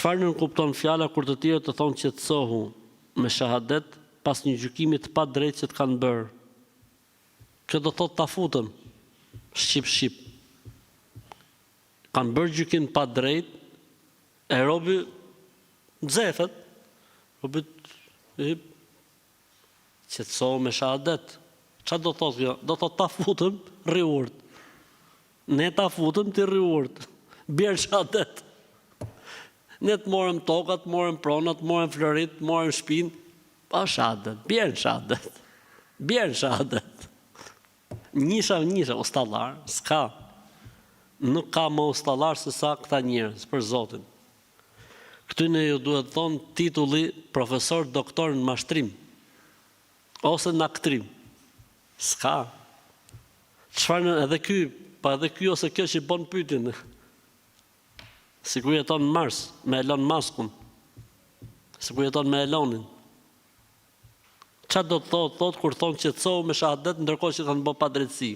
Çfarë nuk kupton fjala kur të tjerë të thonë qetësohu me shahadet pas një gjykimi të padrejtë që të kanë bërë? Kjo do thotë ta futëm. Shqip. Kanë bërë gjykim pa drejt, e robi nxefet, robi qetësohu me shahadet. Çfarë do thotë kjo? Do thotë ta futëm riurt. Ne ta futëm ti riurt. Bjerë shahadet. Ne të morëm tokat, morëm pronat, morëm florit, morëm shpinë, pa shahadet, bjerë shahadet. Njësha, ustallar, s'ka. Nuk ka më ustallar se sa këta njerëz, për Zotin. Këtyne ju duhet thonë titulli profesor doktor në mashtrim, ose në aktrim. S'ka. Çfarë edhe ky ose kjo që bën pyetjen. Sikur jeton në Mars, me Elon Muskun. Sikur jeton me Elonin. Çfarë do të thotë kur thonë qetësohu me shahadet ndërkohë që kanë bërë padrejtësi?